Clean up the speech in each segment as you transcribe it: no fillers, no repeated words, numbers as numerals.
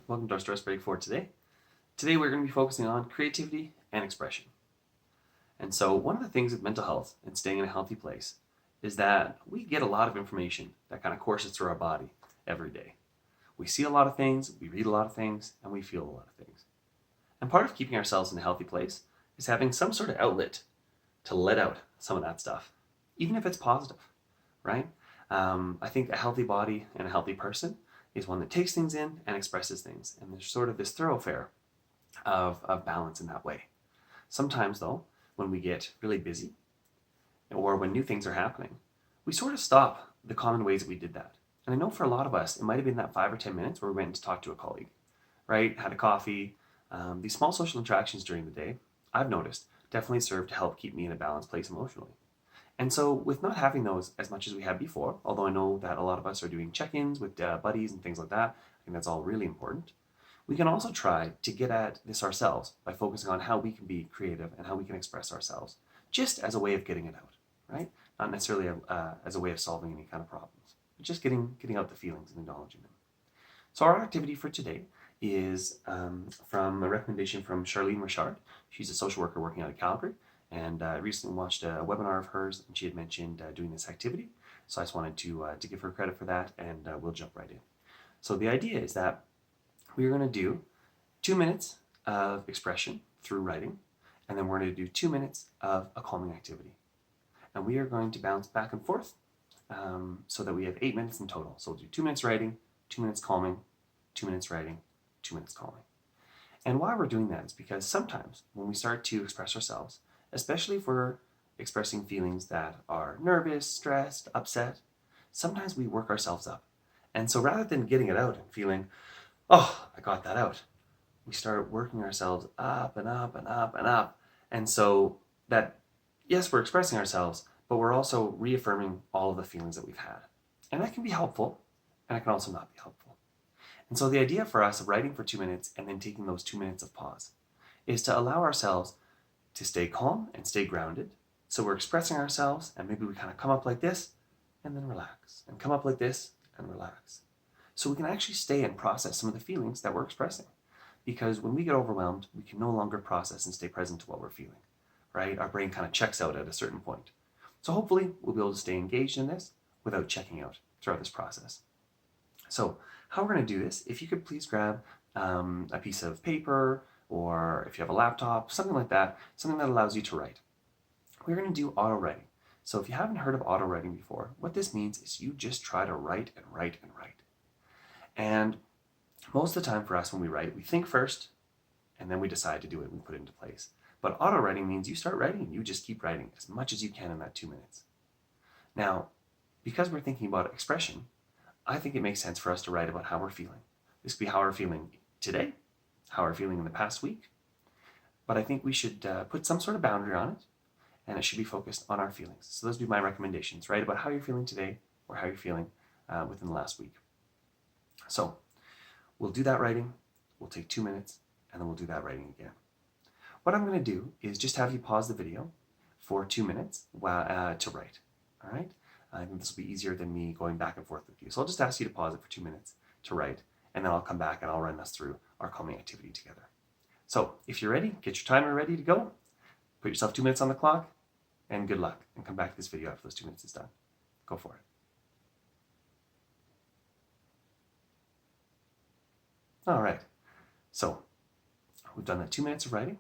Welcome to our stress break for today. Today we're going to be focusing on creativity and expression. And so, one of the things with mental health and staying in a healthy place is that we get a lot of information that kind of courses through our body every day. We see a lot of things, we read a lot of things, and we feel a lot of things. And part of keeping ourselves in a healthy place is having some sort of outlet to let out some of that stuff, even if it's positive, right? I think a healthy body and a healthy person is one that takes things in and expresses things. And there's sort of this thoroughfare of balance in that way. Sometimes, though, when we get really busy or when new things are happening, we sort of stop the common ways that we did that. And I know for a lot of us, it might have been that 5 or 10 minutes where we went to talk to a colleague, right? Had a coffee. These small social interactions during the day, I've noticed, definitely serve to help keep me in a balanced place emotionally. And so, with not having those as much as we had before, although I know that a lot of us are doing check ins with buddies and things like that, I think that's all really important. We can also try to get at this ourselves by focusing on how we can be creative and how we can express ourselves, just as a way of getting it out, right? Not necessarily as a way of solving any kind of problems, but just getting out the feelings and acknowledging them. So, our activity for today is from a recommendation from Charlene Richard. She's a social worker working out of Calgary. And I recently watched a webinar of hers, and she had mentioned doing this activity. So I just wanted to give her credit for that, and we'll jump right in. So the idea is that we're going to do 2 minutes of expression through writing, and then we're going to do 2 minutes of a calming activity. And we are going to bounce back and forth so that we have 8 minutes in total. So we'll do 2 minutes writing, 2 minutes calming, 2 minutes writing, 2 minutes calming. And why we're doing that is because sometimes when we start to express ourselves, especially if we're expressing feelings that are nervous, stressed, upset, sometimes we work ourselves up. And so rather than getting it out and feeling, oh, I got that out, we start working ourselves up and up and up and up. And so that, yes, we're expressing ourselves, but we're also reaffirming all of the feelings that we've had. And that can be helpful, and it can also not be helpful. And so the idea for us of writing for 2 minutes and then taking those 2 minutes of pause is to allow ourselves to stay calm and stay grounded. So we're expressing ourselves, and maybe we kind of come up like this and then relax, and come up like this and relax. So we can actually stay and process some of the feelings that we're expressing. Because when we get overwhelmed, we can no longer process and stay present to what we're feeling, right? Our brain kind of checks out at a certain point. So hopefully we'll be able to stay engaged in this without checking out throughout this process. So how we're going to do this, if you could please grab a piece of paper, or if you have a laptop, something like that, something that allows you to write. We're going to do auto writing. So if you haven't heard of auto writing before, what this means is you just try to write and write and write. And most of the time for us when we write, we think first and then we decide to do it and we put it into place. But auto writing means you start writing and you just keep writing as much as you can in that 2 minutes. Now, because we're thinking about expression, I think it makes sense for us to write about how we're feeling. This could be how we're feeling today, how we're feeling in the past week. But I think we should put some sort of boundary on it, and it should be focused on our feelings. So those would be my recommendations. Write about how you're feeling today or how you're feeling within the last week. So we'll do that writing, we'll take 2 minutes, and then we'll do that writing again. What I'm going to do is just have you pause the video for 2 minutes to write, all right? I think this will be easier than me going back and forth with you. So I'll just ask you to pause it for 2 minutes to write, and then I'll come back and I'll run us through our calming activity together. So if you're ready, get your timer ready to go. Put yourself 2 minutes on the clock, and good luck. And come back to this video after those 2 minutes is done. Go for it. All right. So we've done that 2 minutes of writing.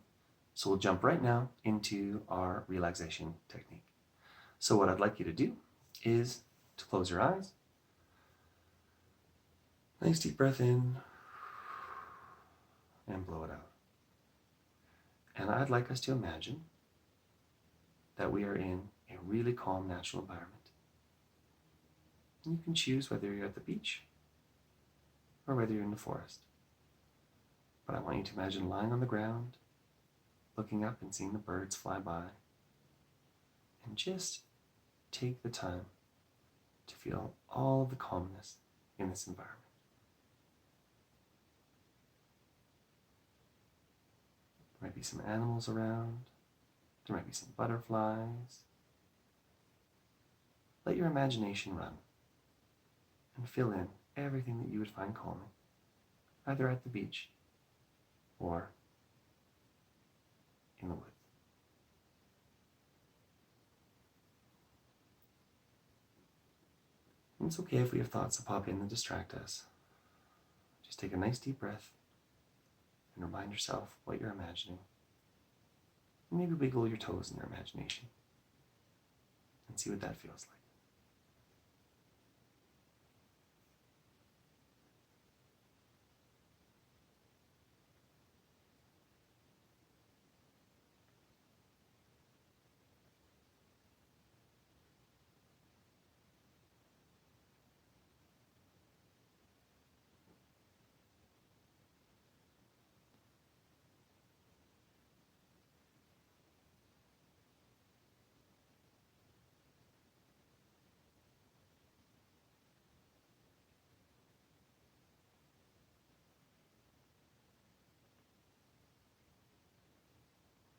So we'll jump right now into our relaxation technique. So what I'd like you to do is to close your eyes. Nice deep breath in and blow it out. And I'd like us to imagine that we are in a really calm natural environment. And you can choose whether you're at the beach or whether you're in the forest. But I want you to imagine lying on the ground, looking up and seeing the birds fly by, and just take the time to feel all of the calmness in this environment. There might be some animals around. There might be some butterflies. Let your imagination run and fill in everything that you would find calming. either at the beach or in the woods. And it's okay if we have thoughts that pop in and distract us. Just take a nice deep breath and remind yourself what you're imagining. And maybe wiggle your toes in your imagination and see what that feels like.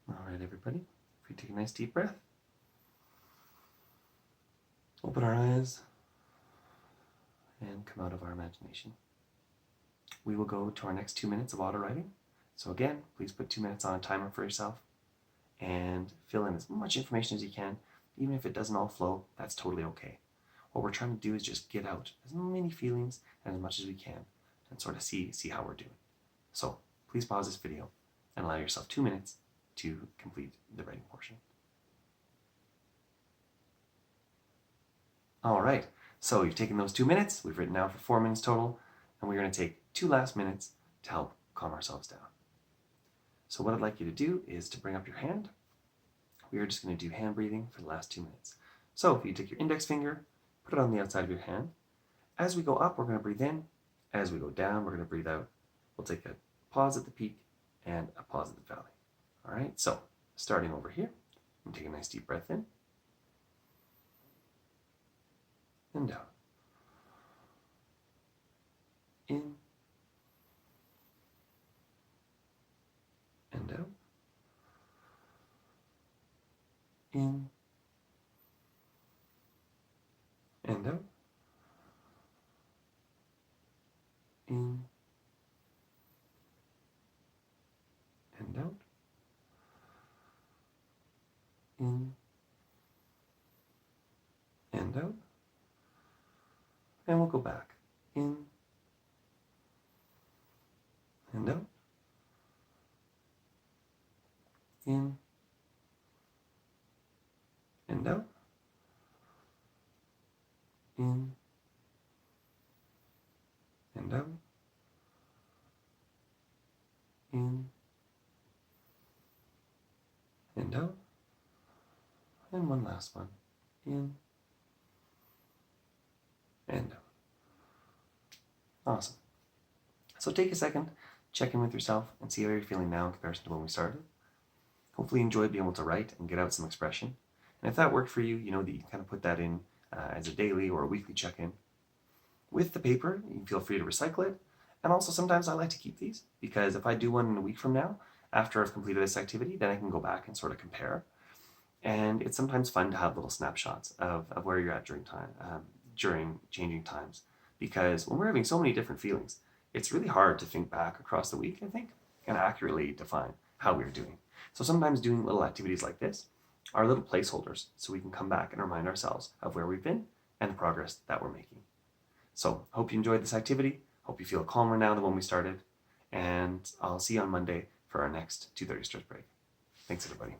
All right, everybody, if we take a nice deep breath, open our eyes, and come out of our imagination. We will go to our next 2 minutes of auto writing. So again, please put 2 minutes on a timer for yourself and fill in as much information as you can. Even if it doesn't all flow, that's totally okay. What we're trying to do is just get out as many feelings and as much as we can and sort of see how we're doing. So please pause this video and allow yourself 2 minutes to complete the writing portion. All right, so you've taken those 2 minutes. We've written now for 4 minutes total, and we're going to take 2 last minutes to help calm ourselves down. So what I'd like you to do is to bring up your hand. We are just going to do hand breathing for the last 2 minutes. So if you take your index finger, put it on the outside of your hand. As we go up, we're going to breathe in. As we go down, we're going to breathe out. We'll take a pause at the peak and a pause at the valley. All right, so starting over here, and take a nice deep breath in and out. In and out. In and out. In and out. In and out. And we'll go back. In and out. In and out. In and out. In and out. And one last one. In and out. Awesome. So take a second, check in with yourself, and see how you're feeling now in comparison to when we started. Hopefully you enjoyed being able to write and get out some expression. And if that worked for you, you know that you can kind of put that in as a daily or a weekly check-in. With the paper, you can feel free to recycle it. And also sometimes I like to keep these, because if I do one in a week from now, after I've completed this activity, then I can go back and sort of compare. And it's sometimes fun to have little snapshots of where you're at during changing times. Because when we're having so many different feelings, it's really hard to think back across the week, I think, and accurately define how we're doing. So sometimes doing little activities like this are little placeholders so we can come back and remind ourselves of where we've been and the progress that we're making. So hope you enjoyed this activity. Hope you feel calmer now than when we started. And I'll see you on Monday for our next 2:30 stretch break. Thanks, everybody.